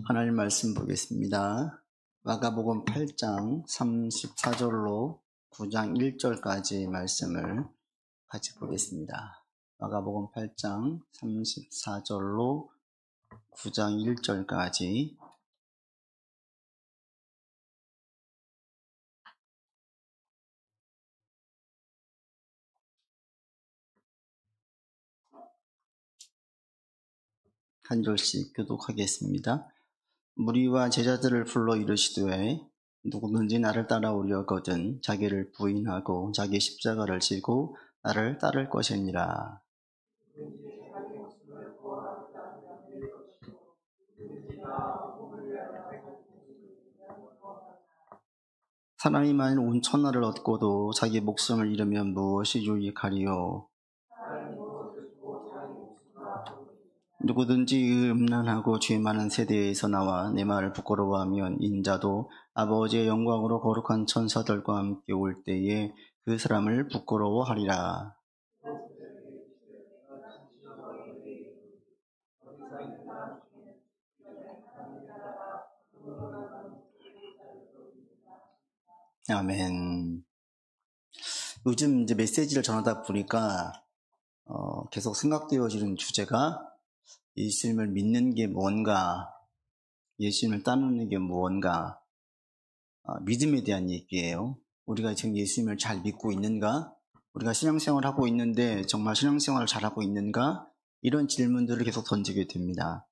하나님 말씀 보겠습니다. 마가복음 8장 34절로 9장 1절까지 말씀을 같이 보겠습니다. 마가복음 8장 34절로 9장 1절까지. 한 절씩 교독하겠습니다. 무리와 제자들을 불러 이르시되 누구든지 나를 따라오려거든 자기를 부인하고 자기 십자가를 지고 나를 따를 것이니라. 사람이 만일 온 천하를 얻고도 자기 목숨을 잃으면 무엇이 유익하리요? 누구든지 음란하고 죄 많은 세대에서 나와 내 말을 부끄러워하면 인자도 아버지의 영광으로 거룩한 천사들과 함께 올 때에 그 사람을 부끄러워하리라. 아멘. 요즘 이제 메시지를 전하다 보니까 계속 생각되어지는 주제가 예수님을 믿는 게 뭔가, 예수님을 따르는 게 뭔가, 믿음에 대한 얘기예요. 우리가 지금 예수님을 잘 믿고 있는가? 우리가 신앙생활을 하고 있는데 정말 신앙생활을 잘하고 있는가? 이런 질문들을 계속 던지게 됩니다.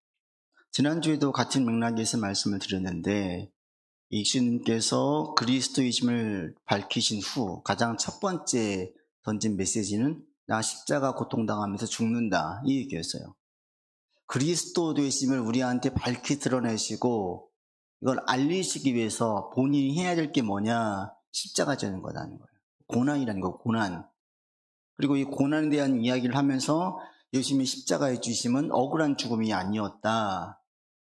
지난주에도 같은 맥락에서 말씀을 드렸는데 예수님께서 그리스도이심을 밝히신 후 가장 첫 번째 던진 메시지는 나 십자가 고통당하면서 죽는다, 이 얘기였어요. 그리스도 되심을 우리한테 밝히 드러내시고 이걸 알리시기 위해서 본인이 해야 될 게 뭐냐? 십자가 지는 거라는 거예요. 고난이라는 거, 고난. 그리고 이 고난에 대한 이야기를 하면서 예수님이 십자가에 주심은 억울한 죽음이 아니었다.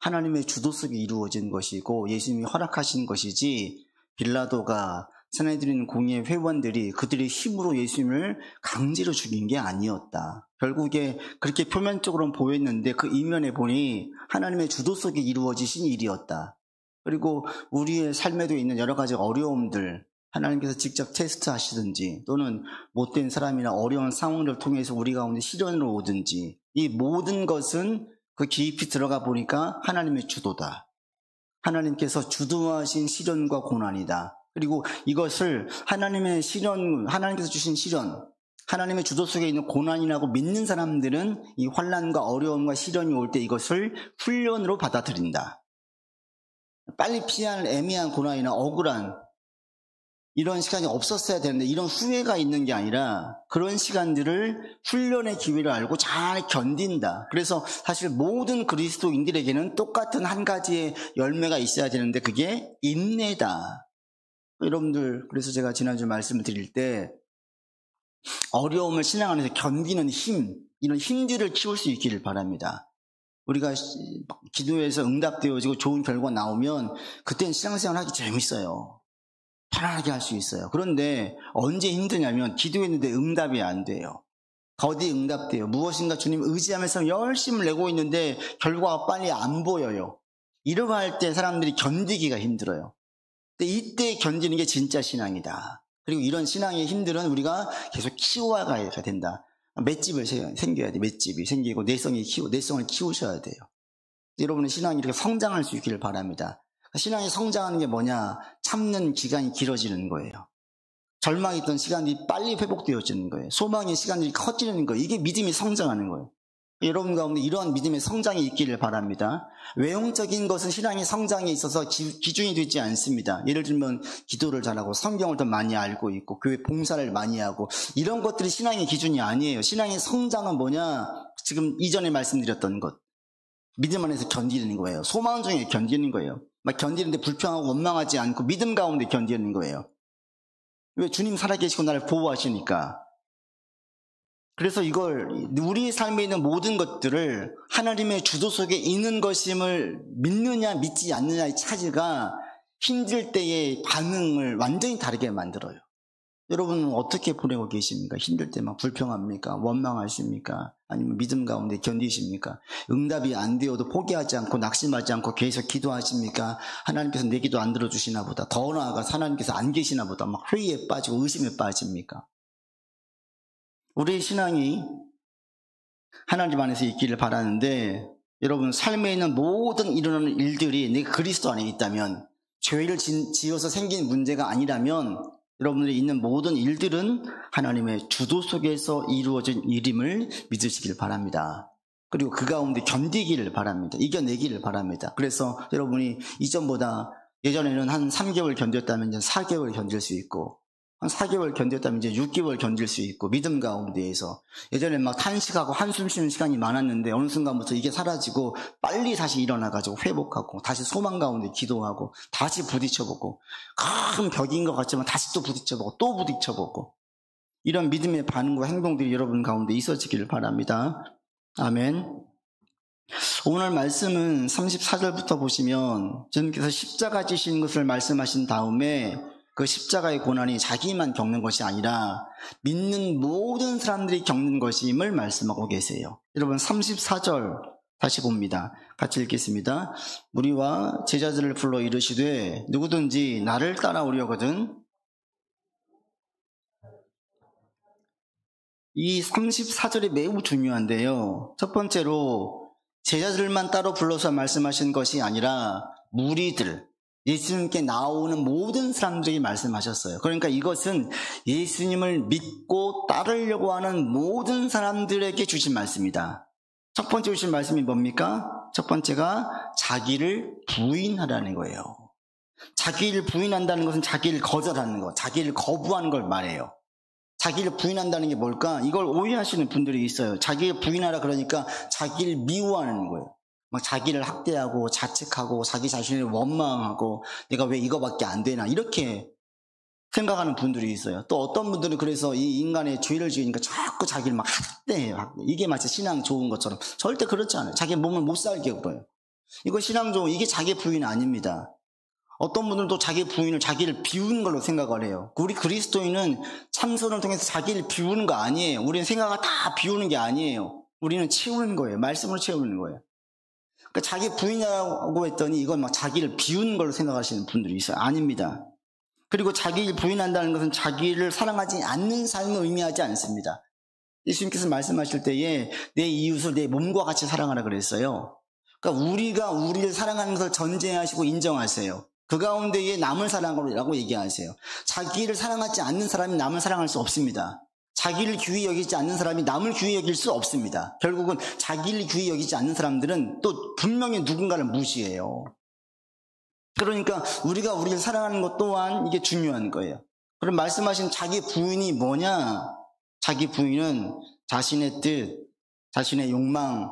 하나님의 주도 속에 이루어진 것이고 예수님이 허락하신 것이지 빌라도가 사내들인 공의회 회원들이 그들의 힘으로 예수님을 강제로 죽인 게 아니었다. 결국에 그렇게 표면적으로는 보였는데 그 이면에 보니 하나님의 주도 속에 이루어지신 일이었다. 그리고 우리의 삶에도 있는 여러 가지 어려움들, 하나님께서 직접 테스트하시든지 또는 못된 사람이나 어려운 상황을 통해서 우리 가운데 시련으로 오든지 이 모든 것은 그 깊이 들어가 보니까 하나님의 주도다. 하나님께서 주도하신 시련과 고난이다. 그리고 이것을 하나님의 시련, 하나님께서 주신 시련, 하나님의 주도 속에 있는 고난이라고 믿는 사람들은 이 환난과 어려움과 시련이 올 때 이것을 훈련으로 받아들인다. 빨리 피할 애매한 고난이나 억울한 이런 시간이 없었어야 되는데 이런 후회가 있는 게 아니라 그런 시간들을 훈련의 기회를 알고 잘 견딘다. 그래서 사실 모든 그리스도인들에게는 똑같은 한 가지의 열매가 있어야 되는데 그게 인내다. 여러분들, 그래서 제가 지난주 말씀을 드릴 때 어려움을 신앙 안에서 견디는 힘, 이런 힘들을 키울 수 있기를 바랍니다. 우리가 기도해서 응답되어지고 좋은 결과 나오면 그때는 신앙생활 하기 재밌어요. 편안하게 할 수 있어요. 그런데 언제 힘드냐면 기도했는데 응답이 안 돼요. 더디 응답돼요. 무엇인가 주님 의지하면서 열심을 내고 있는데 결과가 빨리 안 보여요. 이러고 할 때 사람들이 견디기가 힘들어요. 근데 이때 견디는 게 진짜 신앙이다. 그리고 이런 신앙의 힘들은 우리가 계속 키워가야 된다. 맷집을 생겨야 돼. 맷집이 생기고 내성을 키우셔야 돼요. 여러분의 신앙이 이렇게 성장할 수 있기를 바랍니다. 신앙이 성장하는 게 뭐냐? 참는 기간이 길어지는 거예요. 절망이 있던 시간이 빨리 회복되어지는 거예요. 소망의 시간이 커지는 거예요. 이게 믿음이 성장하는 거예요. 여러분 가운데 이러한 믿음의 성장이 있기를 바랍니다. 외형적인 것은 신앙의 성장에 있어서 기준이 되지 않습니다. 예를 들면 기도를 잘하고 성경을 더 많이 알고 있고 교회 봉사를 많이 하고 이런 것들이 신앙의 기준이 아니에요. 신앙의 성장은 뭐냐? 지금 이전에 말씀드렸던 것. 믿음 안에서 견디는 거예요. 소망 중에 견디는 거예요. 막 견디는데 불평하고 원망하지 않고 믿음 가운데 견디는 거예요. 왜? 주님 살아계시고 나를 보호하시니까. 그래서 이걸 우리 삶에 있는 모든 것들을 하나님의 주도 속에 있는 것임을 믿느냐 믿지 않느냐의 차이가 힘들 때의 반응을 완전히 다르게 만들어요. 여러분은 어떻게 보내고 계십니까? 힘들 때 막 불평합니까? 원망하십니까? 아니면 믿음 가운데 견디십니까? 응답이 안 되어도 포기하지 않고 낙심하지 않고 계속 기도하십니까? 하나님께서 내 기도 안 들어주시나 보다. 더 나아가서 하나님께서 안 계시나 보다. 막 회의에 빠지고 의심에 빠집니까? 우리의 신앙이 하나님 안에서 있기를 바라는데, 여러분 삶에 있는 모든 일어나는 일들이 내가 그리스도 안에 있다면, 죄를 지어서 생긴 문제가 아니라면 여러분들이 있는 모든 일들은 하나님의 주도 속에서 이루어진 일임을 믿으시길 바랍니다. 그리고 그 가운데 견디기를 바랍니다. 이겨내기를 바랍니다. 그래서 여러분이 이전보다, 예전에는 한 3개월 견뎠다면 이제 4개월 견딜 수 있고, 한 4개월 견뎠다면 이제 6개월 견딜 수 있고, 믿음 가운데에서 예전에 막 탄식하고 한숨 쉬는 시간이 많았는데 어느 순간부터 이게 사라지고 빨리 다시 일어나가지고 회복하고 다시 소망 가운데 기도하고 다시 부딪혀보고, 큰 벽인 것 같지만 다시 또 부딪혀보고 또 부딪혀보고, 이런 믿음의 반응과 행동들이 여러분 가운데 있어지기를 바랍니다. 아멘. 오늘 말씀은 34절부터 보시면 주님께서 십자가 지신 것을 말씀하신 다음에 그 십자가의 고난이 자기만 겪는 것이 아니라 믿는 모든 사람들이 겪는 것임을 말씀하고 계세요. 여러분 34절 다시 봅니다. 같이 읽겠습니다. 무리와 제자들을 불러 이르시되 누구든지 나를 따라오려거든. 이 34절이 매우 중요한데요. 첫 번째로 제자들만 따로 불러서 말씀하신 것이 아니라 무리들, 예수님께 나오는 모든 사람들이 말씀하셨어요. 그러니까 이것은 예수님을 믿고 따르려고 하는 모든 사람들에게 주신 말씀이다. 첫 번째 주신 말씀이 뭡니까? 첫 번째가 자기를 부인하라는 거예요. 자기를 부인한다는 것은 자기를 거절하는 것, 자기를 거부하는 걸 말해요. 자기를 부인한다는 게 뭘까? 이걸 오해하시는 분들이 있어요. 자기를 부인하라 그러니까 자기를 미워하는 거예요. 막 자기를 학대하고 자책하고 자기 자신을 원망하고 내가 왜 이거밖에 안 되나 이렇게 생각하는 분들이 있어요. 또 어떤 분들은 그래서 이 인간의 죄를 지으니까 자꾸 자기를 막 학대해요. 이게 마치 신앙 좋은 것처럼. 절대 그렇지 않아요. 자기 몸을 못 살게 굴어요. 이거 신앙 좋은, 이게 자기 부인 아닙니다. 어떤 분들도 자기 부인을 자기를 비우는 걸로 생각을 해요. 우리 그리스도인은 참선을 통해서 자기를 비우는 거 아니에요. 우리는 생각을 다 비우는 게 아니에요. 우리는 채우는 거예요. 말씀으로 채우는 거예요. 그러니까 자기 부인이라고 했더니 이건 막 자기를 비우는 걸로 생각하시는 분들이 있어요. 아닙니다. 그리고 자기를 부인한다는 것은 자기를 사랑하지 않는 삶을 의미하지 않습니다. 예수님께서 말씀하실 때에 내 이웃을 내 몸과 같이 사랑하라 그랬어요. 그러니까 우리가 우리를 사랑하는 것을 전제하시고 인정하세요. 그 가운데에 남을 사랑하라고 얘기하세요. 자기를 사랑하지 않는 사람이 남을 사랑할 수 없습니다. 자기를 귀히 여기지 않는 사람이 남을 귀히 여길 수 없습니다. 결국은 자기를 귀히 여기지 않는 사람들은 또 분명히 누군가를 무시해요. 그러니까 우리가 우리를 사랑하는 것 또한 이게 중요한 거예요. 그럼 말씀하신 자기 부인이 뭐냐? 자기 부인은 자신의 뜻, 자신의 욕망,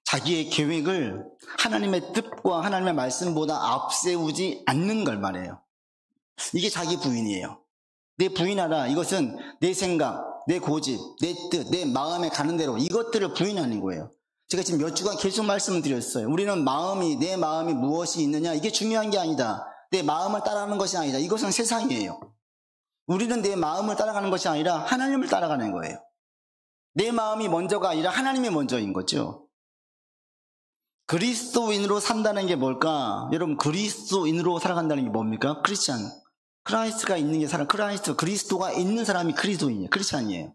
자기의 계획을 하나님의 뜻과 하나님의 말씀보다 앞세우지 않는 걸 말해요. 이게 자기 부인이에요. 내 부인하라. 이것은 내 생각, 내 고집, 내 뜻, 내 마음에 가는 대로 이것들을 부인하는 거예요. 제가 지금 몇 주간 계속 말씀을 드렸어요. 우리는 내 마음이 무엇이 있느냐, 이게 중요한 게 아니다. 내 마음을 따라가는 것이 아니다. 이것은 세상이에요. 우리는 내 마음을 따라가는 것이 아니라 하나님을 따라가는 거예요. 내 마음이 먼저가 아니라 하나님이 먼저인 거죠. 그리스도인으로 산다는 게 뭘까? 여러분, 그리스도인으로 살아간다는 게 뭡니까? 크리스찬. 크라이스트가 있는 게 그리스도가 있는 사람이 그리스도인이에요. 크리스찬이에요.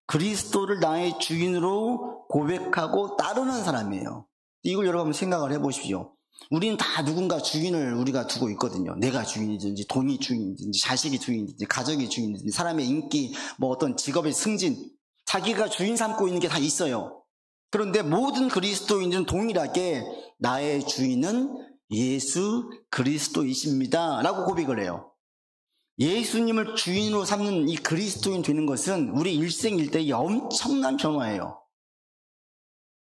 그리스도를 나의 주인으로 고백하고 따르는 사람이에요. 이걸 여러분 한번 생각을 해보십시오. 우리는 다 누군가 주인을 우리가 두고 있거든요. 내가 주인이든지 돈이 주인이든지 자식이 주인이든지 가족이 주인이든지 사람의 인기, 뭐 어떤 직업의 승진, 자기가 주인 삼고 있는 게 다 있어요. 그런데 모든 그리스도인들은 동일하게 나의 주인은 예수 그리스도이십니다 라고 고백을 해요. 예수님을 주인으로 삼는 이 그리스도인 되는 것은 우리 일생일대의 엄청난 변화예요.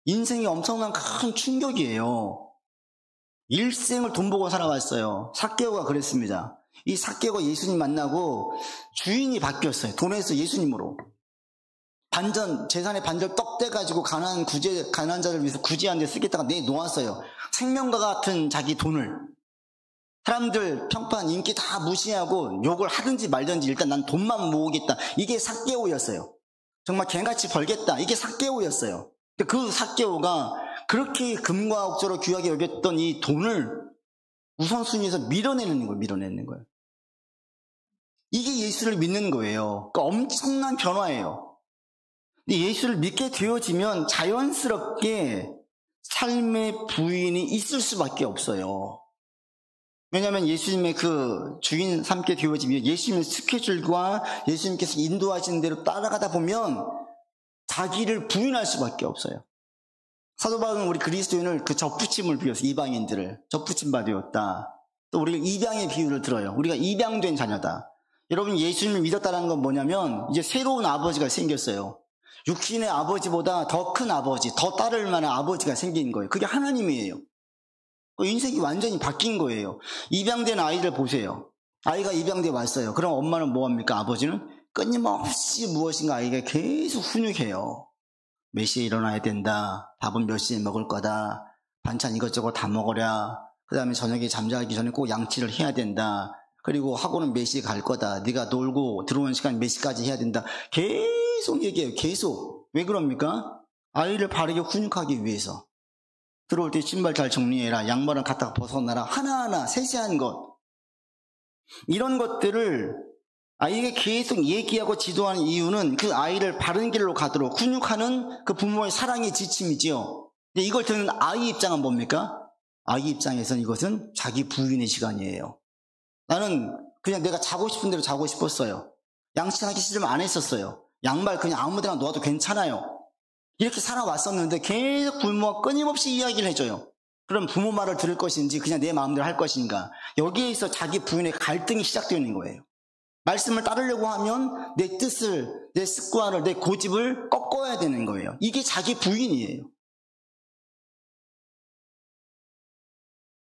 인생이 엄청난 큰 충격이에요. 일생을 돈 보고 살아왔어요. 삭개오가 그랬습니다. 이 삭개오가 예수님 만나고 주인이 바뀌었어요. 돈에서 예수님으로. 재산의 반절 떡 떼가지고 가난한 자를 위해서 구제한 데 쓰겠다가 내놓았어요. 생명과 같은 자기 돈을. 사람들 평판 인기 다 무시하고 욕을 하든지 말든지 일단 난 돈만 모으겠다. 이게 삭개오였어요. 정말 개같이 벌겠다. 이게 삭개오였어요. 그 삭개오가 그렇게 금과 옥조로 귀하게 여겼던 이 돈을 우선순위에서 밀어내는 거예요. 이게 예수를 믿는 거예요. 그러니까 엄청난 변화예요. 근데 예수를 믿게 되어지면 자연스럽게 삶의 부인이 있을 수밖에 없어요. 왜냐하면 예수님의 그 주인 삼게 되어지면 예수님의 스케줄과 예수님께서 인도하시는 대로 따라가다 보면 자기를 부인할 수밖에 없어요. 사도 바울은 우리 그리스도인을 그 접붙임을 비워서 이방인들을 접붙임 받으었다. 또 우리가 입양의 비유를 들어요. 우리가 입양된 자녀다. 여러분 예수님을 믿었다는 건 뭐냐면 이제 새로운 아버지가 생겼어요. 육신의 아버지보다 더 큰 아버지, 더 따를 만한 아버지가 생긴 거예요. 그게 하나님이에요. 인생이 완전히 바뀐 거예요. 입양된 아이를 보세요. 아이가 입양돼 왔어요. 그럼 엄마는 뭐합니까? 아버지는 끊임없이 무엇인가 아이가 계속 훈육해요. 몇 시에 일어나야 된다. 밥은 몇 시에 먹을 거다. 반찬 이것저것 다 먹어라. 그 다음에 저녁에 잠자기 전에 꼭 양치를 해야 된다. 그리고 학원은 몇 시에 갈 거다. 네가 놀고 들어오는 시간 몇 시까지 해야 된다. 계속 얘기해요. 계속. 왜 그럽니까? 아이를 바르게 훈육하기 위해서. 들어올 때 신발 잘 정리해라. 양말을 갖다가 벗어놔라. 하나하나 세세한 것. 이런 것들을 아이에게 계속 얘기하고 지도하는 이유는 그 아이를 바른 길로 가도록 훈육하는 그 부모의 사랑의 지침이지요. 근데 이걸 듣는 아이 입장은 뭡니까? 아이 입장에서는 이것은 자기 부인의 시간이에요. 나는 그냥 내가 자고 싶은 대로 자고 싶었어요. 양치하기 싫으면 안 했었어요. 양말 그냥 아무 데나 놓아도 괜찮아요. 이렇게 살아왔었는데 계속 부모가 끊임없이 이야기를 해줘요. 그럼 부모 말을 들을 것인지 그냥 내 마음대로 할 것인가. 여기에서 자기 부인의 갈등이 시작되는 거예요. 말씀을 따르려고 하면 내 뜻을, 내 습관을, 내 고집을 꺾어야 되는 거예요. 이게 자기 부인이에요.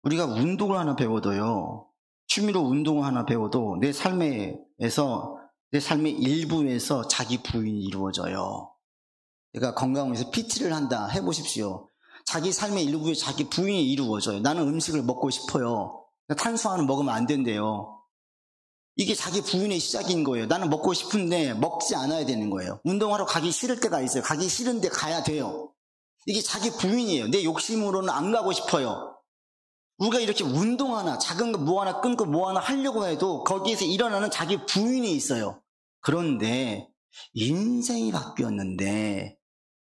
우리가 운동을 하나 배워도요, 취미로 운동을 하나 배워도 내 삶에서, 내 삶의 일부에서 자기 부인이 이루어져요. 내가 건강을 위해서 PT를 한다. 해보십시오. 자기 삶의 일부에 자기 부인이 이루어져요. 나는 음식을 먹고 싶어요. 탄수화물은 먹으면 안 된대요. 이게 자기 부인의 시작인 거예요. 나는 먹고 싶은데 먹지 않아야 되는 거예요. 운동하러 가기 싫을 때가 있어요. 가기 싫은데 가야 돼요. 이게 자기 부인이에요. 내 욕심으로는 안 가고 싶어요. 우리가 이렇게 운동 하나, 작은 거 뭐 하나 끊고 뭐 하나 하려고 해도 거기에서 일어나는 자기 부인이 있어요. 그런데 인생이 바뀌었는데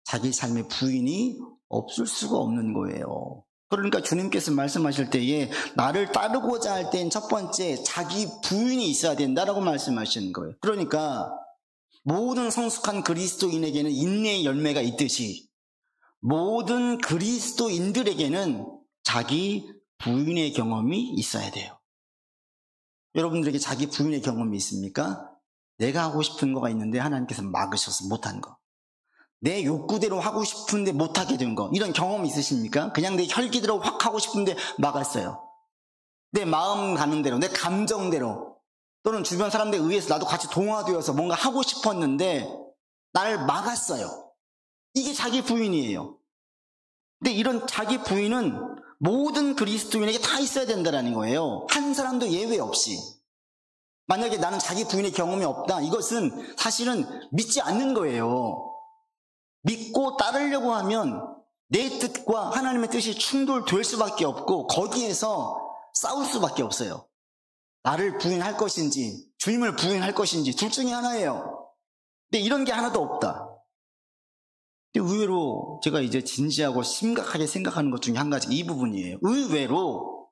자기 삶의 부인이 없을 수가 없는 거예요. 그러니까 주님께서 말씀하실 때에 나를 따르고자 할 땐 첫 번째 자기 부인이 있어야 된다라고 말씀하시는 거예요. 그러니까 모든 성숙한 그리스도인에게는 인내의 열매가 있듯이 모든 그리스도인들에게는 자기 부인의 경험이 있어야 돼요. 여러분들에게 자기 부인의 경험이 있습니까? 내가 하고 싶은 거가 있는데 하나님께서 막으셔서 못한 거. 내 욕구대로 하고 싶은데 못하게 된 거. 이런 경험 있으십니까? 그냥 내 혈기대로 확 하고 싶은데 막았어요. 내 마음 가는 대로, 내 감정대로, 또는 주변 사람들에 의해서 나도 같이 동화되어서 뭔가 하고 싶었는데 나를 막았어요. 이게 자기 부인이에요. 근데 이런 자기 부인은 모든 그리스도인에게 다 있어야 된다는 거예요. 한 사람도 예외 없이. 만약에 나는 자기 부인의 경험이 없다, 이것은 사실은 믿지 않는 거예요. 믿고 따르려고 하면 내 뜻과 하나님의 뜻이 충돌될 수밖에 없고 거기에서 싸울 수밖에 없어요. 나를 부인할 것인지 주님을 부인할 것인지 둘 중에 하나예요. 근데 이런 게 하나도 없다. 근데 의외로 제가 이제 진지하고 심각하게 생각하는 것 중에 한 가지 이 부분이에요. 의외로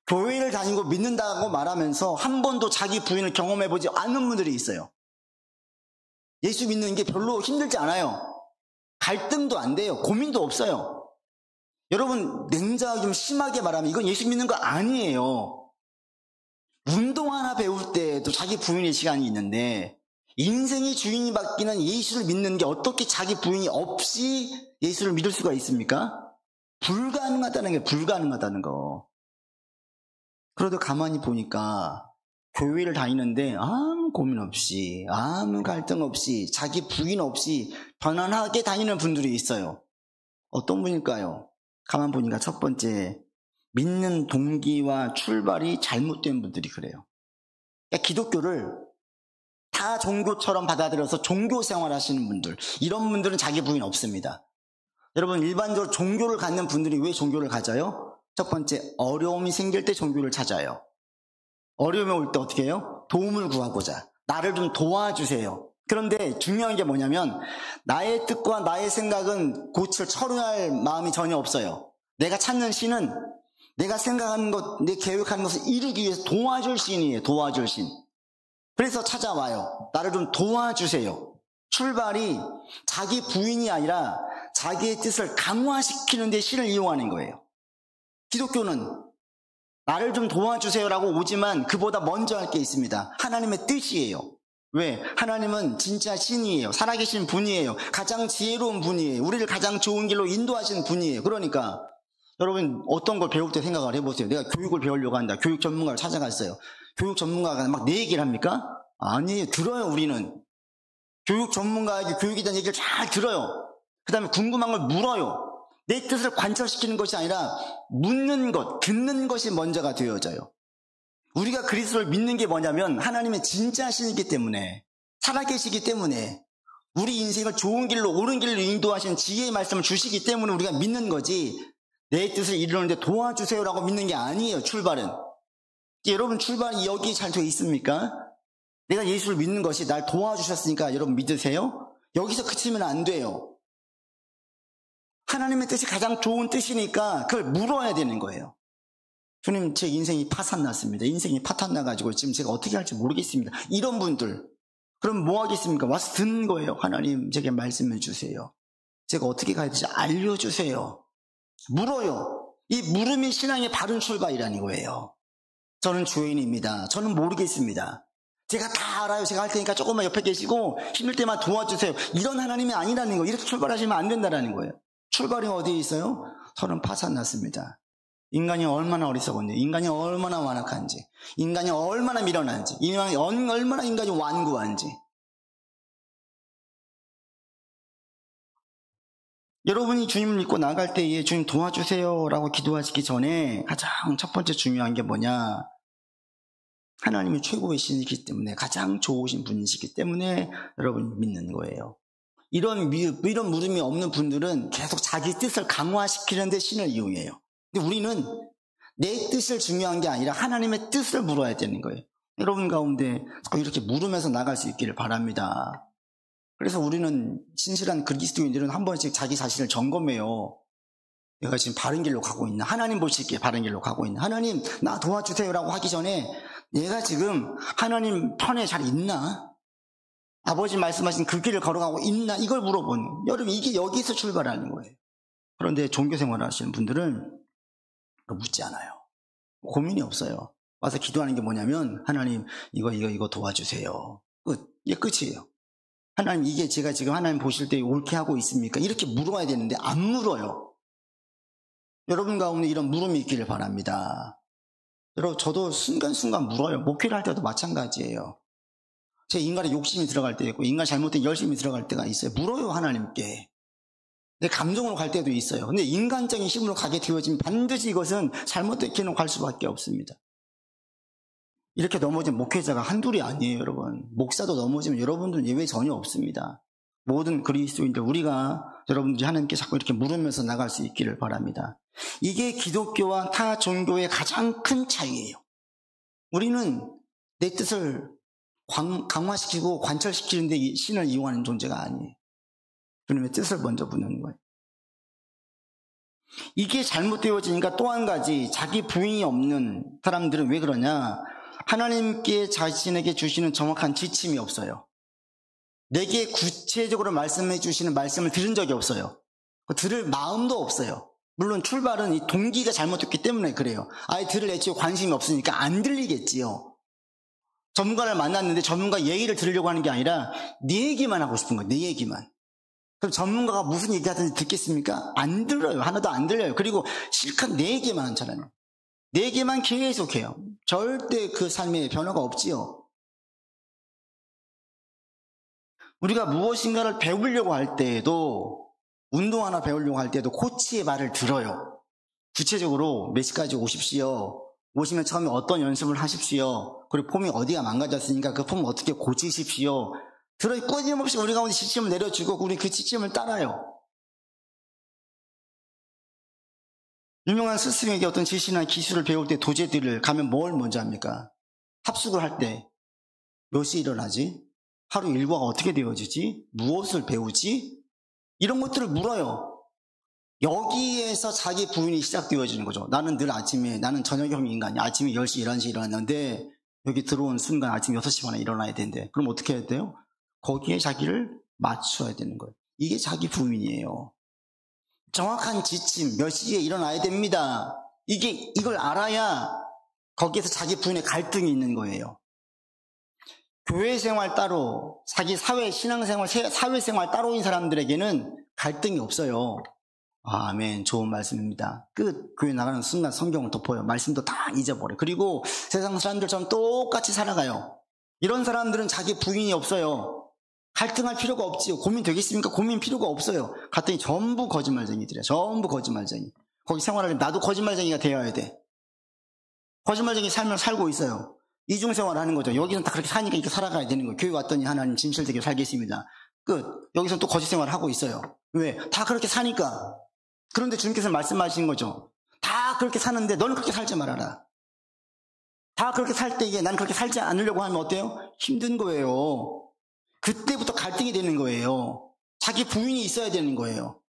교회를 다니고 믿는다고 말하면서 한 번도 자기 부인을 경험해보지 않는 분들이 있어요. 예수 믿는 게 별로 힘들지 않아요. 갈등도 안 돼요. 고민도 없어요. 여러분 냉정하게 좀 심하게 말하면 이건 예수 믿는 거 아니에요. 운동 하나 배울 때도 자기 부인의 시간이 있는데 인생의 주인이 바뀌는 예수를 믿는 게 어떻게 자기 부인이 없이 예수를 믿을 수가 있습니까? 불가능하다는 게 불가능하다는 거. 그래도 가만히 보니까 교회를 다니는데 아무 고민 없이 아무 갈등 없이 자기 부인 없이 편안하게 다니는 분들이 있어요. 어떤 분일까요? 가만 보니까 첫 번째 믿는 동기와 출발이 잘못된 분들이 그래요. 그러니까 기독교를 다 종교처럼 받아들여서 종교 생활 하시는 분들, 이런 분들은 자기 부인 없습니다. 여러분, 일반적으로 종교를 갖는 분들이 왜 종교를 가져요? 첫 번째, 어려움이 생길 때 종교를 찾아요. 어려움이 올 때 어떻게 해요? 도움을 구하고자. 나를 좀 도와주세요. 그런데 중요한 게 뭐냐면 나의 뜻과 나의 생각은 고칠 철회할 마음이 전혀 없어요. 내가 찾는 신은 내가 생각하는 것, 내 계획하는 것을 이루기 위해서 도와줄 신이에요. 도와줄 신. 그래서 찾아와요. 나를 좀 도와주세요. 출발이 자기 부인이 아니라 자기의 뜻을 강화시키는 데 신을 이용하는 거예요. 기독교는 나를 좀 도와주세요라고 오지만 그보다 먼저 할 게 있습니다. 하나님의 뜻이에요. 왜? 하나님은 진짜 신이에요. 살아계신 분이에요. 가장 지혜로운 분이에요. 우리를 가장 좋은 길로 인도하시는 분이에요. 그러니까 여러분 어떤 걸 배울 때 생각을 해보세요. 내가 교육을 배우려고 한다. 교육 전문가를 찾아갔어요. 교육 전문가가 막 내 얘기를 합니까? 아니에요. 들어요. 우리는. 교육 전문가에게 교육에 대한 얘기를 잘 들어요. 그 다음에 궁금한 걸 물어요. 내 뜻을 관철시키는 것이 아니라 묻는 것, 듣는 것이 먼저가 되어져요. 우리가 그리스도를 믿는 게 뭐냐면 하나님의 진짜 신이기 때문에, 살아계시기 때문에, 우리 인생을 좋은 길로, 옳은 길로 인도하시는 지혜의 말씀을 주시기 때문에 우리가 믿는 거지, 내 뜻을 이루는데 도와주세요라고 믿는 게 아니에요. 출발은. 여러분, 출발이 여기 잘 되어 있습니까? 내가 예수를 믿는 것이 날 도와주셨으니까 여러분 믿으세요? 여기서 그치면 안 돼요. 하나님의 뜻이 가장 좋은 뜻이니까 그걸 물어야 되는 거예요. 주님, 제 인생이 파산났습니다. 인생이 파탄나가지고 지금 제가 어떻게 할지 모르겠습니다. 이런 분들, 그럼 뭐 하겠습니까? 와서 듣는 거예요. 하나님, 제게 말씀해 주세요. 제가 어떻게 가야 될지 알려주세요. 물어요. 이 물음이 신앙의 바른 출발이라는 거예요. 저는 죄인입니다. 저는 모르겠습니다. 제가 다 알아요. 제가 할 테니까 조금만 옆에 계시고 힘들 때만 도와주세요. 이런 하나님이 아니라는 거예요. 이렇게 출발하시면 안 된다는 거예요. 출발이 어디에 있어요? 저는 파산났습니다. 인간이 얼마나 어리석은지, 인간이 얼마나 완악한지, 인간이 얼마나 미련한지, 얼마나 인간이 완고한지. 여러분이 주님을 믿고 나갈 때에 주님 도와주세요라고 기도하시기 전에 가장 첫 번째 중요한 게 뭐냐? 하나님이 최고의 신이기 때문에, 가장 좋으신 분이시기 때문에 여러분이 믿는 거예요. 이런 물음이 없는 분들은 계속 자기 뜻을 강화시키는 데 신을 이용해요. 근데 우리는 내 뜻을 중요한 게 아니라 하나님의 뜻을 물어야 되는 거예요. 여러분 가운데 이렇게 물으면서 나갈 수 있기를 바랍니다. 그래서 우리는 신실한 그리스도인들은 한 번씩 자기 자신을 점검해요. 내가 지금 바른 길로 가고 있나? 하나님 보시기에 바른 길로 가고 있나? 하나님, 나 도와주세요라고 하기 전에 내가 지금 하나님 편에 잘 있나? 아버지 말씀하신 그 길을 걸어가고 있나? 이걸 물어보는. 여러분, 이게 여기서 출발하는 거예요. 그런데 종교생활을 하시는 분들은 묻지 않아요. 고민이 없어요. 와서 기도하는 게 뭐냐면 하나님, 이거 도와주세요. 끝. 이게 끝이에요. 하나님, 이게 제가 지금 하나님 보실 때 옳게 하고 있습니까? 이렇게 물어야 되는데 안 물어요. 여러분 가운데 이런 물음이 있기를 바랍니다. 여러분, 저도 순간순간 물어요. 목회를 할 때도 마찬가지예요. 제 인간의 욕심이 들어갈 때 있고 인간 잘못된 열심이 들어갈 때가 있어요. 물어요, 하나님께. 내 감정으로 갈 때도 있어요. 근데 인간적인 힘으로 가게 되어지면 반드시 이것은 잘못된 길로 갈 수밖에 없습니다. 이렇게 넘어진 목회자가 한둘이 아니에요, 여러분. 목사도 넘어지면 여러분들은 예외 전혀 없습니다. 모든 그리스도인들, 우리가 여러분들이 하나님께 자꾸 이렇게 물으면서 나갈 수 있기를 바랍니다. 이게 기독교와 타 종교의 가장 큰 차이예요. 우리는 내 뜻을 강화시키고 관철시키는데 신을 이용하는 존재가 아니에요. 주님의 뜻을 먼저 묻는 거예요. 이게 잘못되어지니까 또 한 가지, 자기 부인이 없는 사람들은 왜 그러냐? 하나님께 자신에게 주시는 정확한 지침이 없어요. 내게 구체적으로 말씀해 주시는 말씀을 들은 적이 없어요. 들을 마음도 없어요. 물론 출발은 이 동기가 잘못됐기 때문에 그래요. 아예 들을 애초에 관심이 없으니까 안 들리겠지요. 전문가를 만났는데 전문가 얘기를 들으려고 하는 게 아니라 네 얘기만 하고 싶은 거예요. 네 얘기만. 그럼 전문가가 무슨 얘기하든지 듣겠습니까? 안 들어요. 하나도 안 들려요. 그리고 실컷 내 얘기만 하잖아요. 내 얘기만 계속해요. 절대 그 삶에 변화가 없지요. 우리가 무엇인가를 배우려고 할 때에도, 운동 하나 배우려고 할 때도 코치의 말을 들어요. 구체적으로 몇 시까지 오십시오. 오시면 처음에 어떤 연습을 하십시오. 그리고 폼이 어디가 망가졌으니까 그 폼 어떻게 고치십시오. 끊임없이 우리 가운데 지침을 내려주고 우리 그 지침을 따라요. 유명한 스승에게 어떤 지시나 기술을 배울 때 도제들을 가면 뭘 먼저 합니까? 합숙을 할 때 몇 시에 일어나지? 하루 일과가 어떻게 되어지지? 무엇을 배우지? 이런 것들을 물어요. 여기에서 자기 부인이 시작되어지는 거죠. 나는 늘 아침에, 나는 저녁형 인간이야. 아침에 10시, 11시 일어났는데 여기 들어온 순간 아침 6시 반에 일어나야 된대. 그럼 어떻게 해야 돼요? 거기에 자기를 맞춰야 되는 거예요. 이게 자기 부인이에요. 정확한 지침, 몇 시에 일어나야 됩니다. 이걸 알아야 거기에서 자기 부인의 갈등이 있는 거예요. 교회 생활 따로, 자기 신앙생활, 사회생활 따로인 사람들에게는 갈등이 없어요. 아멘. 좋은 말씀입니다. 교회 나가는 순간 성경을 덮어요. 말씀도 다 잊어버려요. 그리고 세상 사람들처럼 똑같이 살아가요. 이런 사람들은 자기 부인이 없어요. 갈등할 필요가 없지요. 고민 되겠습니까? 고민 필요가 없어요. 갔더니 전부 거짓말쟁이들이야. 전부 거짓말쟁이. 거기 생활하려면 나도 거짓말쟁이가 되어야 돼. 거짓말쟁이 삶을 살고 있어요. 이중생활 하는 거죠. 여기서는 다 그렇게 사니까 이렇게 살아가야 되는 거예요. 교회 왔더니 하나님 진실되게 살겠습니다. 끝. 여기서는 또 거짓생활을 하고 있어요. 왜? 다 그렇게 사니까. 그런데 주님께서 말씀하신 거죠. 다 그렇게 사는데 너는 그렇게 살지 말아라. 다 그렇게 살 때 난 그렇게 살지 않으려고 하면 어때요? 힘든 거예요. 그때부터 갈등이 되는 거예요. 자기 부인이 있어야 되는 거예요.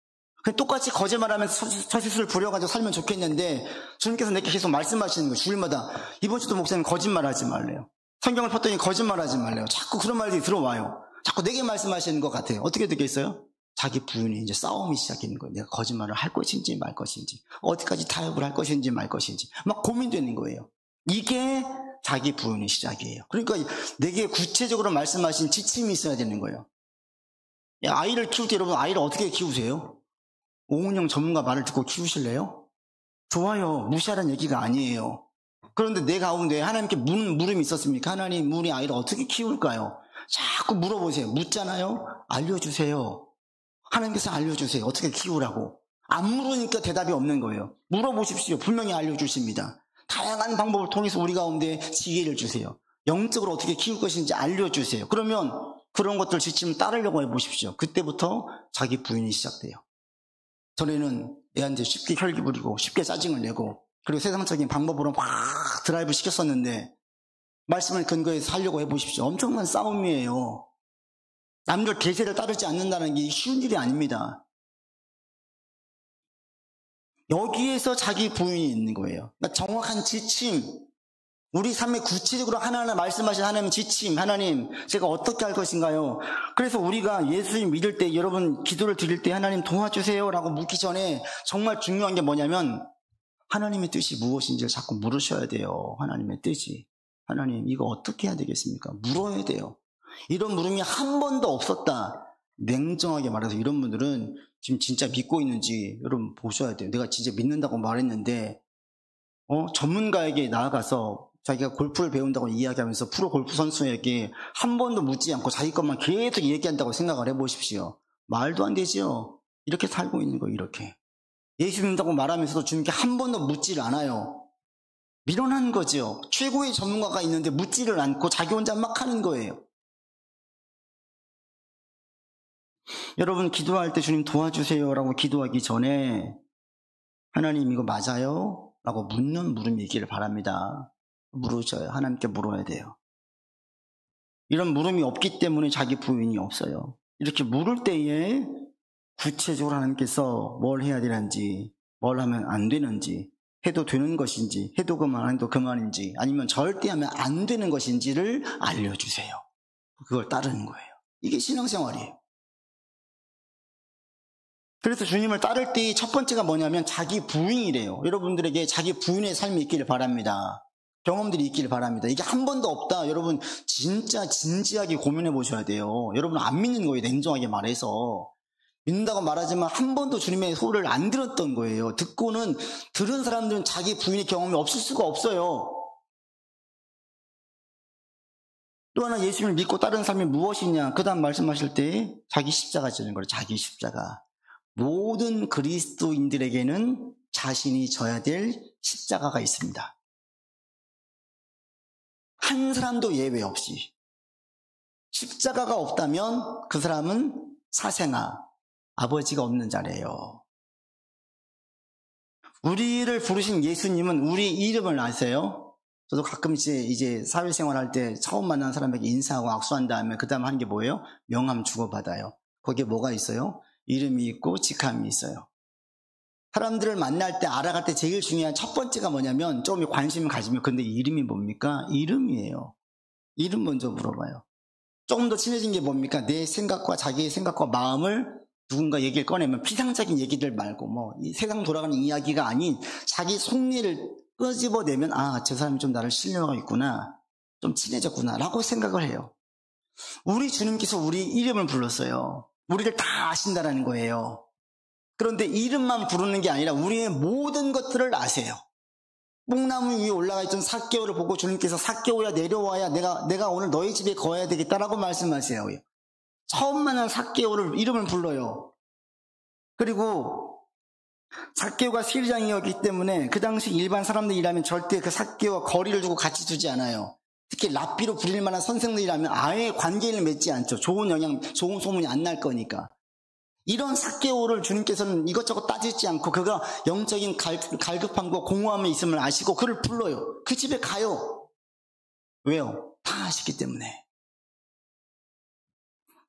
똑같이 거짓말하면서 처세술을 부려가지고 살면 좋겠는데 주님께서 내게 계속 말씀하시는 거예요. 주일마다 이번 주도 목사님 거짓말하지 말래요. 성경을 폈더니 거짓말하지 말래요. 자꾸 그런 말들이 들어와요. 자꾸 내게 말씀하시는 것 같아요. 어떻게 되겠어요? 자기 부인이 이제 싸움이 시작되는 거예요. 내가 거짓말을 할 것인지 말 것인지, 어디까지 타협을 할 것인지 말 것인지 막 고민되는 거예요. 이게 자기 부인의 시작이에요. 그러니까 내게 구체적으로 말씀하신 지침이 있어야 되는 거예요. 아이를 키울 때 여러분 아이를 어떻게 키우세요? 오은영 전문가 말을 듣고 키우실래요? 좋아요. 무시하라는 얘기가 아니에요. 그런데 내 가운데 하나님께 물음이 있었습니까? 하나님, 우리 아이를 어떻게 키울까요? 자꾸 물어보세요. 묻잖아요. 알려주세요. 하나님께서 알려주세요. 어떻게 키우라고. 안 물으니까 대답이 없는 거예요. 물어보십시오. 분명히 알려주십니다. 다양한 방법을 통해서 우리 가운데 지혜를 주세요. 영적으로 어떻게 키울 것인지 알려주세요. 그러면 그런 것들 지침을 따르려고 해보십시오. 그때부터 자기 부인이 시작돼요. 전에는 애한테 쉽게 혈기 부리고 쉽게 짜증을 내고 그리고 세상적인 방법으로 막 드라이브 시켰었는데 말씀을 근거해서 하려고 해보십시오. 엄청난 싸움이에요. 남들 대세를 따르지 않는다는 게 쉬운 일이 아닙니다. 여기에서 자기 부인이 있는 거예요. 그러니까 정확한 지침, 우리 삶에 구체적으로 하나하나 말씀하신 하나님 지침, 하나님 제가 어떻게 할 것인가요? 그래서 우리가 예수님 믿을 때 여러분 기도를 드릴 때 하나님 도와주세요 라고 묻기 전에 정말 중요한 게 뭐냐면 하나님의 뜻이 무엇인지를 자꾸 물으셔야 돼요. 하나님의 뜻이. 하나님 이거 어떻게 해야 되겠습니까? 물어야 돼요. 이런 물음이 한 번도 없었다. 냉정하게 말해서 이런 분들은 지금 진짜 믿고 있는지 여러분 보셔야 돼요. 내가 진짜 믿는다고 말했는데 전문가에게 나아가서 자기가 골프를 배운다고 이야기하면서 프로 골프 선수에게 한 번도 묻지 않고 자기 것만 계속 얘기한다고 생각을 해보십시오. 말도 안 되죠. 이렇게 살고 있는 거예요. 이렇게 예수 믿는다고 말하면서도 주님께 한 번도 묻지를 않아요. 미련한 거죠. 최고의 전문가가 있는데 묻지를 않고 자기 혼자 막 하는 거예요. 여러분 기도할 때 주님 도와주세요 라고 기도하기 전에 하나님 이거 맞아요? 라고 묻는 물음이 있기를 바랍니다. 물으셔요. 하나님께 물어야 돼요. 이런 물음이 없기 때문에 자기 부인이 없어요. 이렇게 물을 때에 구체적으로 하나님께서 뭘 해야 되는지, 뭘 하면 안 되는지, 해도 되는 것인지, 해도 그만, 안 해도 그만인지, 아니면 절대 하면 안 되는 것인지를 알려주세요. 그걸 따르는 거예요. 이게 신앙생활이에요. 그래서 주님을 따를 때 첫 번째가 뭐냐면 자기 부인이래요. 여러분들에게 자기 부인의 삶이 있기를 바랍니다. 경험들이 있기를 바랍니다. 이게 한 번도 없다. 여러분 진짜 진지하게 고민해 보셔야 돼요. 여러분 안 믿는 거예요. 냉정하게 말해서. 믿는다고 말하지만 한 번도 주님의 소리를 안 들었던 거예요. 듣고는 들은 사람들은 자기 부인의 경험이 없을 수가 없어요. 또 하나 예수님을 믿고 따르는 삶이 무엇이냐. 그 다음 말씀하실 때 자기 십자가 지는 거예요. 자기 십자가. 모든 그리스도인들에게는 자신이 져야 될 십자가가 있습니다. 한 사람도 예외 없이. 십자가가 없다면 그 사람은 사생아, 아버지가 없는 자래요. 우리를 부르신 예수님은 우리 이름을 아세요? 저도 가끔 이제 사회생활 할 때 처음 만난 사람에게 인사하고 악수한 다음에 그 다음 하는 게 뭐예요? 명함 주고받아요. 거기에 뭐가 있어요? 이름이 있고 직함이 있어요. 사람들을 만날 때 알아갈 때 제일 중요한 첫 번째가 뭐냐면 좀 관심을 가지면 근데 이름이 뭡니까? 이름이에요. 이름 먼저 물어봐요. 조금 더 친해진 게 뭡니까? 내 생각과 자기의 생각과 마음을 누군가 얘기를 꺼내면 피상적인 얘기들 말고 뭐 이 세상 돌아가는 이야기가 아닌 자기 속내를 끄집어내면 아, 저 사람이 좀 나를 신뢰하고 있구나. 좀 친해졌구나 라고 생각을 해요. 우리 주님께서 우리 이름을 불렀어요. 우리를 다 아신다라는 거예요. 그런데 이름만 부르는 게 아니라 우리의 모든 것들을 아세요. 뽕나무 위에 올라가 있던 삭개오를 보고 주님께서 삭개오야 내려와야 내가 오늘 너희 집에 거해야 되겠다라고 말씀하세요. 처음 만난 삭개오를 이름을 불러요. 그리고 삭개오가 세리장이었기 때문에 그 당시 일반 사람들이라면 절대 그 삭개오와 거리를 두고 같이 두지 않아요. 특히 랍비로 불릴 만한 선생들이라면 아예 관계를 맺지 않죠. 좋은 소문이 안 날 거니까. 이런 삭개오를 주님께서는 이것저것 따지지 않고 그가 영적인 갈급함과 공허함이 있음을 아시고 그를 불러요. 그 집에 가요. 왜요? 다 아시기 때문에.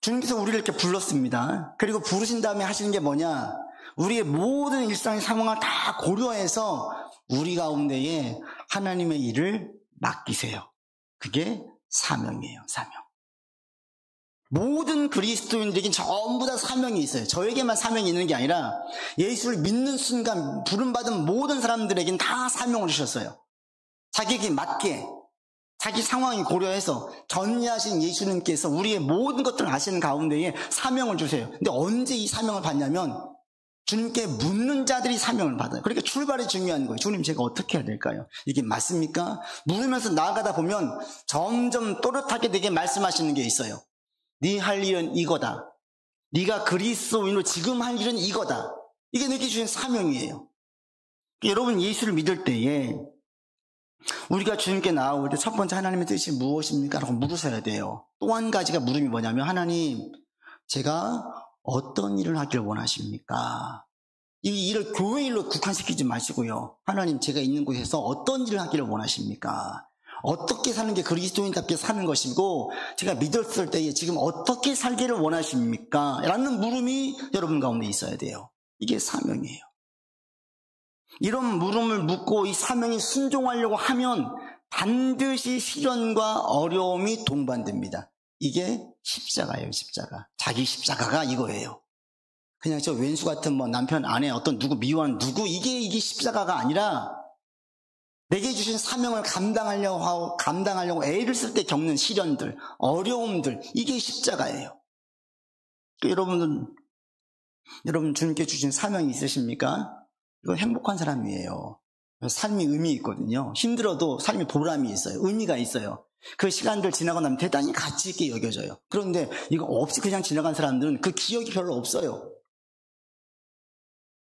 주님께서 우리를 이렇게 불렀습니다. 그리고 부르신 다음에 하시는 게 뭐냐? 우리의 모든 일상의 상황을 다 고려해서 우리 가운데에 하나님의 일을 맡기세요. 그게 사명이에요. 사명. 모든 그리스도인들에겐 전부 다 사명이 있어요. 저에게만 사명이 있는 게 아니라 예수를 믿는 순간 부름받은 모든 사람들에겐 다 사명을 주셨어요. 자기에게 맞게 자기 상황이 고려해서 전이하신 예수님께서 우리의 모든 것들을 아시는 가운데에 사명을 주세요. 근데 언제 이 사명을 받냐면 주님께 묻는 자들이 사명을 받아요. 그러니까 출발이 중요한 거예요. 주님 제가 어떻게 해야 될까요? 이게 맞습니까? 물으면서 나아가다 보면 점점 또렷하게 내게 말씀하시는 게 있어요. 네 할 일은 이거다. 네가 그리스도인으로 지금 할 일은 이거다. 이게 내게 주신 사명이에요. 여러분 예수를 믿을 때에 우리가 주님께 나아올 때 첫 번째 하나님의 뜻이 무엇입니까? 라고 물으셔야 돼요. 또 한 가지가 물음이 뭐냐면 하나님 제가 어떤 일을 하길 원하십니까? 이 일을 교회 일로 국한시키지 마시고요. 하나님 제가 있는 곳에서 어떤 일을 하기를 원하십니까? 어떻게 사는 게 그리스도인답게 사는 것이고 제가 믿었을 때에 지금 어떻게 살기를 원하십니까? 라는 물음이 여러분 가운데 있어야 돼요. 이게 사명이에요. 이런 물음을 묻고 이 사명에 순종하려고 하면 반드시 시련과 어려움이 동반됩니다. 이게 십자가예요. 십자가. 자기 십자가가 이거예요. 그냥 저 왼수 같은 뭐 남편 아내 어떤 누구 미워하는 누구 이게 십자가가 아니라 내게 주신 사명을 감당하려고 애를 쓸 때 겪는 시련들, 어려움들, 이게 십자가예요. 여러분 주님께 주신 사명이 있으십니까? 이건 행복한 사람이에요. 삶이 의미 있거든요. 힘들어도 삶이 보람이 있어요. 의미가 있어요. 그 시간들 지나고 나면 대단히 가치 있게 여겨져요. 그런데 이거 없이 그냥 지나간 사람들은 그 기억이 별로 없어요.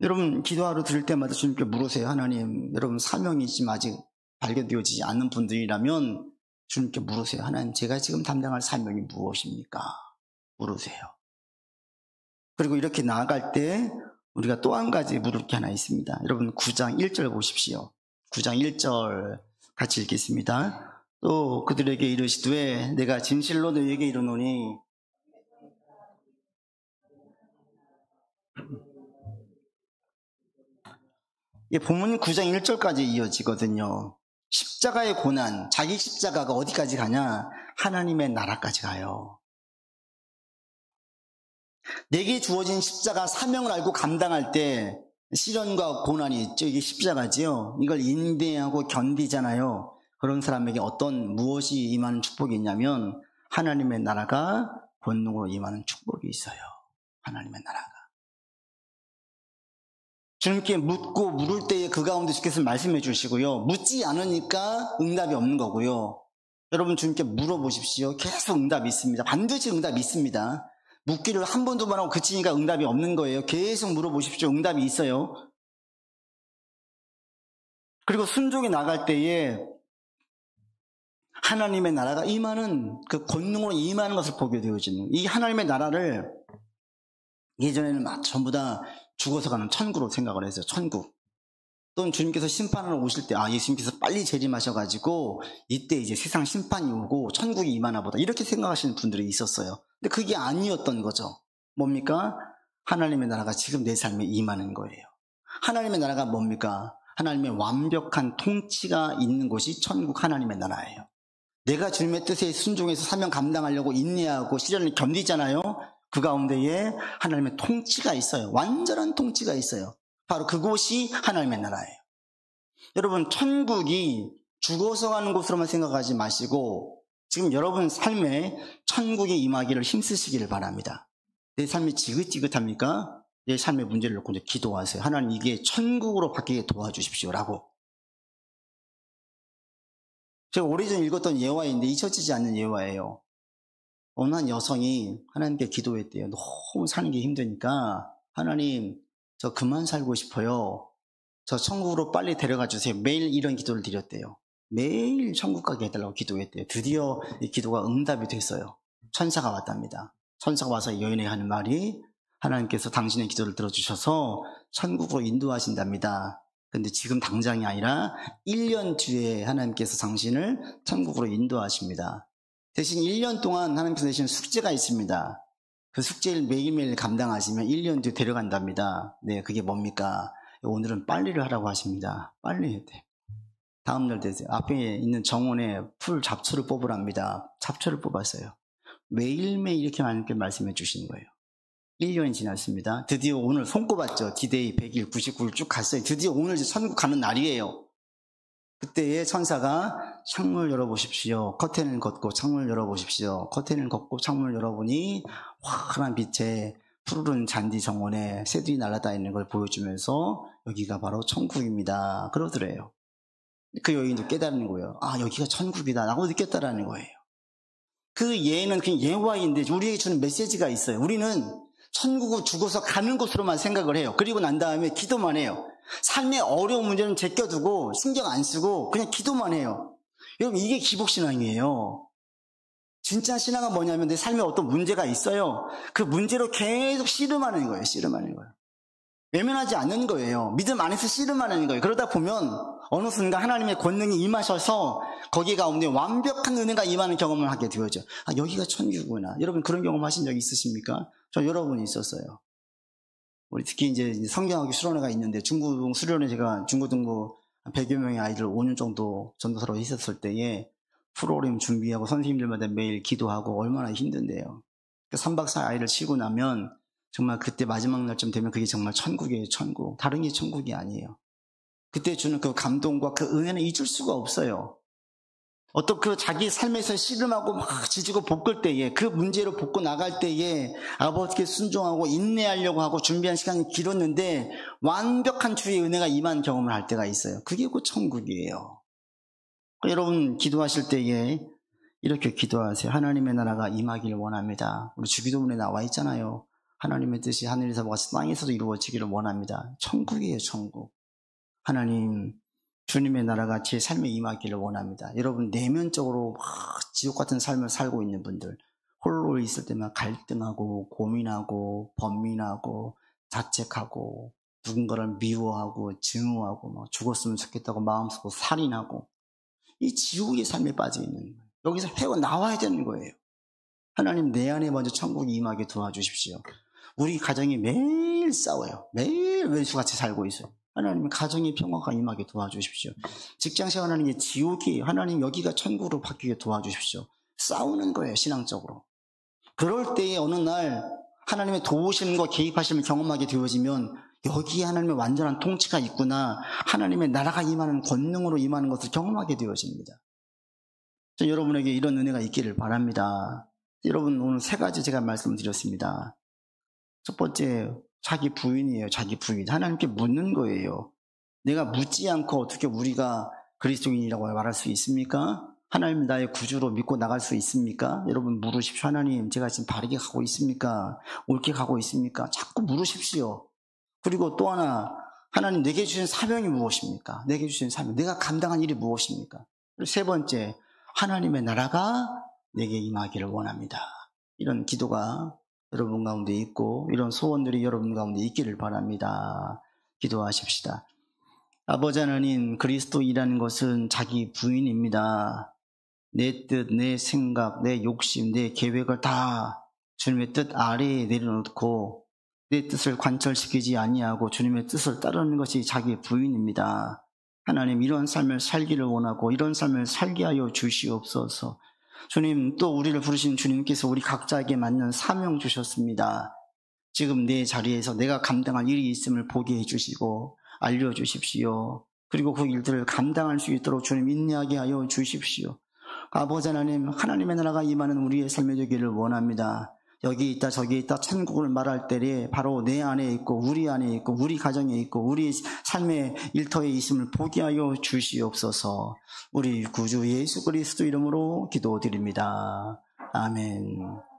여러분 기도하러 들을 때마다 주님께 물으세요. 하나님, 여러분 사명이 지금 아직 발견되어지지 않는 분들이라면 주님께 물으세요. 하나님, 제가 지금 담당할 사명이 무엇입니까? 물으세요. 그리고 이렇게 나아갈 때 우리가 또 한 가지 물을 게 하나 있습니다. 여러분 9장 1절 보십시오. 9장 1절 같이 읽겠습니다. 또 그들에게 이르시되 내가 진실로 너희에게 이르노니 이 본문 9장 1절까지 이어지거든요. 십자가의 고난, 자기 십자가가 어디까지 가냐? 하나님의 나라까지 가요. 내게 주어진 십자가 사명을 알고 감당할 때 시련과 고난이 있죠. 이게 십자가지요. 이걸 인내하고 견디잖아요. 그런 사람에게 무엇이 임하는 축복이 있냐면 하나님의 나라가 권능으로 임하는 축복이 있어요. 하나님의 나라가. 주님께 묻고 물을 때에 그 가운데 주께서 말씀해 주시고요. 묻지 않으니까 응답이 없는 거고요. 여러분 주님께 물어보십시오. 계속 응답이 있습니다. 반드시 응답이 있습니다. 묻기를 한 번 두 번 하고 그치니까 응답이 없는 거예요. 계속 물어보십시오. 응답이 있어요. 그리고 순종에 나갈 때에 하나님의 나라가 임하는, 그 권능으로 임하는 것을 보게 되어지는, 이 하나님의 나라를 예전에는 막 전부 다 죽어서 가는 천국으로 생각을 했어요. 천국. 또는 주님께서 심판하러 오실 때, 예수님께서 빨리 재림하셔가지고 이때 이제 세상 심판이 오고 천국이 임하나 보다, 이렇게 생각하시는 분들이 있었어요. 근데 그게 아니었던 거죠. 뭡니까? 하나님의 나라가 지금 내 삶에 임하는 거예요. 하나님의 나라가 뭡니까? 하나님의 완벽한 통치가 있는 곳이 천국 하나님의 나라예요. 내가 주님의 뜻에 순종해서 사명 감당하려고 인내하고 시련을 견디잖아요. 그 가운데에 하나님의 통치가 있어요. 완전한 통치가 있어요. 바로 그곳이 하나님의 나라예요. 여러분, 천국이 죽어서 가는 곳으로만 생각하지 마시고 지금 여러분 삶에 천국에 임하기를 힘쓰시기를 바랍니다. 내 삶이 지긋지긋합니까? 내 삶의 문제를 놓고 이제 기도하세요. 하나님, 이게 천국으로 바뀌게 도와주십시오라고. 제가 오래전에 읽었던 예화인데 잊혀지지 않는 예화예요. 어느 한 여성이 하나님께 기도했대요. 너무 사는 게 힘드니까 하나님, 저 그만 살고 싶어요. 저 천국으로 빨리 데려가 주세요. 매일 이런 기도를 드렸대요. 매일 천국 가게 해달라고 기도했대요. 드디어 이 기도가 응답이 됐어요. 천사가 왔답니다. 천사가 와서 이 여인에게 하는 말이, 하나님께서 당신의 기도를 들어주셔서 천국으로 인도하신답니다. 근데 지금 당장이 아니라 1년 뒤에 하나님께서 당신을 천국으로 인도하십니다. 대신 1년 동안 하나님께서 내신 숙제가 있습니다. 그 숙제를 매일매일 감당하시면 1년 뒤에 데려간답니다. 네, 그게 뭡니까? 오늘은 빨리를 하라고 하십니다. 빨리 해야 돼. 다음날 되세요. 앞에 있는 정원에 풀 잡초를 뽑으랍니다. 잡초를 뽑았어요. 매일매일 이렇게 하나님께 말씀해 주시는 거예요. 1년이 지났습니다. 드디어 오늘 손꼽았죠. 디데이 100일, 99일 쭉 갔어요. 드디어 오늘 이제 천국 가는 날이에요. 그때에 천사가 창문을 열어보십시오. 커튼을 걷고 창문을 열어보십시오. 커튼을 걷고 창문을 열어보니 환한 빛에 푸르른 잔디 정원에 새들이 날아다니는 걸 보여주면서 여기가 바로 천국입니다. 그러더래요. 그 여인도 깨달는 거예요. 여기가 천국이다 라고 느꼈다라는 거예요. 그 예는 그냥 예화인데 우리에게 주는 메시지가 있어요. 우리는 천국을 죽어서 가는 곳으로만 생각을 해요. 그리고 난 다음에 기도만 해요. 삶의 어려운 문제는 제껴두고 신경 안 쓰고 그냥 기도만 해요. 여러분, 이게 기복신앙이에요. 진짜 신앙은 뭐냐면 내 삶에 어떤 문제가 있어요. 그 문제로 계속 씨름하는 거예요. 씨름하는 거예요. 외면하지 않는 거예요. 믿음 안에서 씨름하는 거예요. 그러다 보면 어느 순간 하나님의 권능이 임하셔서 거기 가운데 완벽한 은혜가 임하는 경험을 하게 되어져. 여기가 천국이구나. 여러분, 그런 경험 하신 적 있으십니까? 저 여러 분 있었어요. 우리 특히 이제 성경학교 수련회가 있는데 중고등 수련회, 제가 중고등부 100여 명의 아이들 5년 정도 전도사로 있었을 때에 프로그램 준비하고 선생님들마다 매일 기도하고 얼마나 힘든데요. 3박 4일 아이를 치고 나면 정말 그때 마지막 날쯤 되면 그게 정말 천국이에요. 천국. 다른 게 천국이 아니에요. 그때 주는 그 감동과 그 은혜는 잊을 수가 없어요. 어떤 그 자기 삶에서 씨름하고 막 지지고 볶을 때에, 그 문제로 볶고 나갈 때에 아버지께 순종하고 인내하려고 하고 준비한 시간이 길었는데 완벽한 주의 은혜가 임한 경험을 할 때가 있어요. 그게 곧 천국이에요. 여러분, 기도하실 때에 이렇게 기도하세요. 하나님의 나라가 임하기를 원합니다. 우리 주기도문에 나와 있잖아요. 하나님의 뜻이 하늘에서 같이 땅에서도 이루어지기를 원합니다. 천국이에요. 천국. 하나님, 주님의 나라가 제 삶에 임하기를 원합니다. 여러분, 내면적으로 막 지옥 같은 삶을 살고 있는 분들, 홀로 있을 때만 갈등하고 고민하고 번민하고 자책하고 누군가를 미워하고 증오하고 막 죽었으면 좋겠다고 마음속으로 살인하고, 이 지옥의 삶에 빠져 있는 거예요. 여기서 헤어나와야 되는 거예요. 하나님, 내 안에 먼저 천국이 임하게 도와주십시오. 우리 가정이 매일 싸워요. 매일 왼수같이 살고 있어요. 하나님, 가정의 평화가 임하게 도와주십시오. 직장생활하는 게 지옥이에요. 하나님, 여기가 천국으로 바뀌게 도와주십시오. 싸우는 거예요, 신앙적으로. 그럴 때에 어느 날 하나님의 도우심과 개입하심을 경험하게 되어지면 여기에 하나님의 완전한 통치가 있구나, 하나님의 나라가 임하는, 권능으로 임하는 것을 경험하게 되어집니다. 여러분에게 이런 은혜가 있기를 바랍니다. 여러분, 오늘 3가지 제가 말씀드렸습니다. 첫 번째, 자기 부인이에요. 자기 부인. 하나님께 묻는 거예요. 내가 묻지 않고 어떻게 우리가 그리스도인이라고 말할 수 있습니까? 하나님, 나의 구주로 믿고 나갈 수 있습니까? 여러분, 물으십시오. 하나님, 제가 지금 바르게 가고 있습니까? 옳게 가고 있습니까? 자꾸 물으십시오. 그리고 또 하나, 하나님 내게 주신 사명이 무엇입니까? 내게 주신 사명, 내가 감당한 일이 무엇입니까? 그리고 세 번째, 하나님의 나라가 내게 임하기를 원합니다. 이런 기도가 여러분 가운데 있고 이런 소원들이 여러분 가운데 있기를 바랍니다. 기도하십시다. 아버지 하나님, 그리스도이라는 것은 자기 부인입니다. 내 뜻, 내 생각, 내 욕심, 내 계획을 다 주님의 뜻 아래에 내려놓고 내 뜻을 관철시키지 아니하고 주님의 뜻을 따르는 것이 자기 부인입니다. 하나님, 이런 삶을 살기를 원하고 이런 삶을 살게 하여 주시옵소서. 주님, 또 우리를 부르신 주님께서 우리 각자에게 맞는 사명 주셨습니다. 지금 내 자리에서 내가 감당할 일이 있음을 보게 해주시고 알려주십시오. 그리고 그 일들을 감당할 수 있도록 주님 인내하게 하여 주십시오. 아버지 하나님, 하나님의 나라가 임하는 우리의 삶이 되기를 원합니다. 여기 있다 저기 있다 천국을 말할 때에 바로 내 안에 있고 우리 안에 있고 우리 가정에 있고 우리 삶의 일터에 있음을 보게 하여 주시옵소서. 우리 구주 예수 그리스도 이름으로 기도드립니다. 아멘.